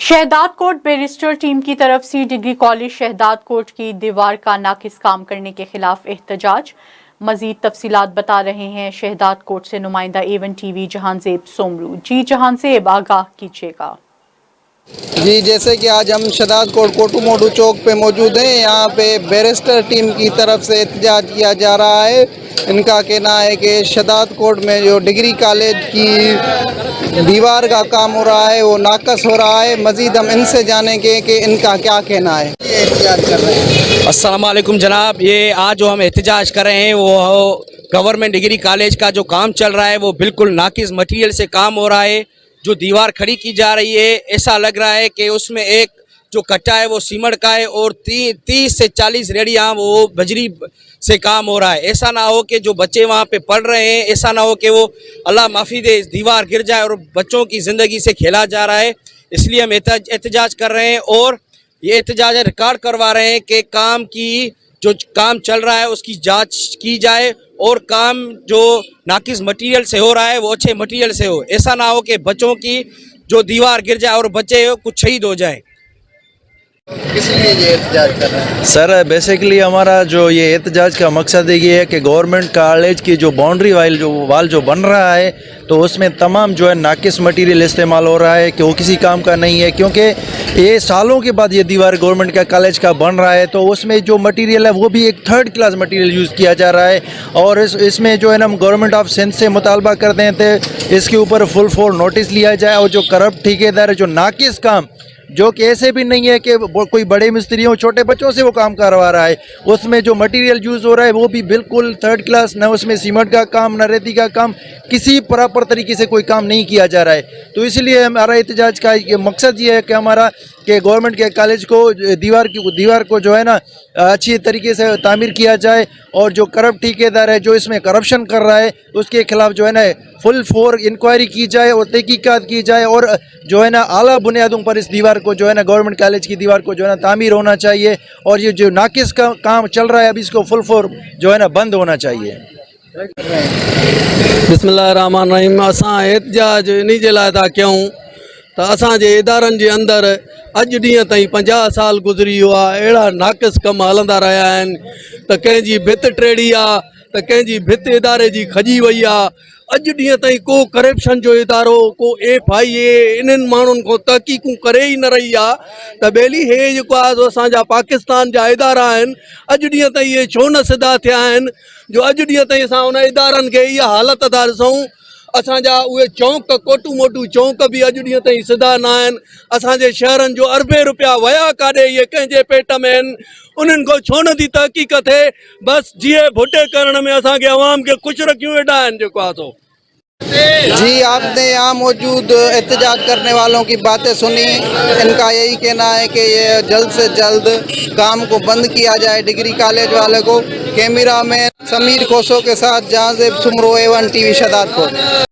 Shahdad coat barrister team की तरफ से डिग्री कॉलेज शहदाद कोट की दीवार का नाकिस काम करने के खिलाफ एहतजाज। मजीद तफसीलात बता रहे हैं शहदाद कोट से नुमाइंदा A1 TV जहांजेब सोमरू। जी जहांजेब, आगाह कीजिएगा। जी, जैसे कि आज हम शहदाद कोट कोटू मोटू चौक पे मौजूद हैं। यहाँ पे बैरिस्टर टीम की तरफ से एहतजाज किया जा रहा है। इनका कहना है कि शहदाद कोट में जो डिग्री कॉलेज की दीवार का काम हो रहा है वो नाकस हो रहा है। मजीद हम इनसे जानेंगे कि इनका क्या कहना है। एहतजाज कर रहे हैं। अस्सलाम वालेकुम जनाब, ये आज जो हम एहतजाज कर रहे हैं वो गवर्नमेंट डिग्री कॉलेज का जो काम चल रहा है वो बिल्कुल नाकिस मटीरियल से काम हो रहा है। जो दीवार खड़ी की जा रही है ऐसा लग रहा है कि उसमें एक जो कट्टा है वो सीमेंट का है और 30 से 40 रेडियाँ वो बजरी से काम हो रहा है। ऐसा ना हो कि जो बच्चे वहाँ पे पढ़ रहे हैं, ऐसा ना हो कि वो अल्लाह माफ़ी दे दीवार गिर जाए और बच्चों की ज़िंदगी से खेला जा रहा है। इसलिए हम एहतजाज कर रहे हैं और ये एहतजाज रिकॉर्ड करवा रहे हैं कि काम की जो काम चल रहा है उसकी जांच की जाए और काम जो नाकिस मटेरियल से हो रहा है वो अच्छे मटेरियल से हो। ऐसा ना हो कि बच्चों की जो दीवार गिर जाए और बच्चे कुछ शहीद हो जाए। किस लिए ये एहतजाज कर रहे हैं? सर, बेसिकली हमारा जो ये एहतजाज का मकसद ये है कि गवर्नमेंट कॉलेज की जो बाउंड्री वाल जो बन रहा है तो उसमें तमाम जो है नाकिस मटेरियल इस्तेमाल हो रहा है कि वो किसी काम का नहीं है। क्योंकि ये सालों के बाद ये दीवार गवर्नमेंट का कॉलेज का बन रहा है तो उसमें जो मटेरियल है वो भी एक थर्ड क्लास मटेरियल यूज़ किया जा रहा है। और इसमें जो है ना हम गवर्नमेंट ऑफ सिंध से मुतालबा करते हैं तो इसके ऊपर फुल फोर नोटिस लिया जाए और जो करप्ट ठेकेदार जो नाकिस काम जो कि ऐसे भी नहीं है कि कोई बड़े मिस्त्रियों छोटे बच्चों से वो काम करवा रहा है, उसमें जो मटेरियल यूज़ हो रहा है वो भी बिल्कुल थर्ड क्लास, न उसमें सीमेंट का काम न रेती का काम, किसी प्रॉपर तरीके से कोई काम नहीं किया जा रहा है। तो इसलिए हमारा एहतजाज का मकसद ये है कि हमारा कि गवर्नमेंट के कॉलेज को दीवार को जो है ना अच्छी तरीके से तामीर किया जाए और जो करप्ट ठेकेदार है जो इसमें करप्शन कर रहा है उसके खिलाफ जो है ना फुल फोर इंक्वायरी की जाए और तहकीकात की जाए और जो है ना आला बुनियादों पर इस दीवार को जो है ना गवर्नमेंट कॉलेज की दीवार को जो है ना तामीर होना चाहिए और ये जो नाकिस का काम चल रहा है अभी इसको फुल फोर जो है ना बंद होना चाहिए। बिस्मिल्लाहिर्रहमानिर्रहीम। असां एहतजाज इन जे लाइ था कयूं त असांजे इदारनि जे अंदरि अॼु ॾींहं ताईं 50 साल गुज़री वियो आहे। अहिड़ा नाक़िस कम हलंदा रहिया आहिनि त कंहिंजी भित टेड़ी आहे त कंहिंजी भित इदारे जी खजी वई आहे। अॼु ॾींहं ताईं को करप्शन जो इदारो को FIA इन्हनि माण्हुनि खां तहक़ीक़ूं करे ई न रही आहे त ॿेली हे जेको आहे सो असांजा पाकिस्तान जा इदारा आहिनि अॼु ॾींहं ताईं इहे छो न सिधा थिया आहिनि जो अॼु ॾींहं ताईं असां उन इदारनि खे इहा हालत था ॾिसूं। असांजा उहे चौंक कोटू मोटू चौंक बि अॼु ॾींहं ताईं सिधा न आहिनि। असांजे शहरनि जो अरबे रुपया वया काॾे इहे कंहिंजे पेट में आहिनि, उन्हनि खां छो न थी तहक़ीक़ थिए। बसि जीअं भुटे करण में असांखे अवाम खे ख़ुशि रखियूं वेठा आहिनि जेको आहे सो। जी, आपने यहाँ मौजूद एहतजाज करने वालों की बातें सुनी। इनका यही कहना है कि ये जल्द से जल्द काम को बंद किया जाए डिग्री कॉलेज वाले को। कैमरा में समीर खोसो के साथ Jahanzeb Soomro, A1 TV Shahdad coat.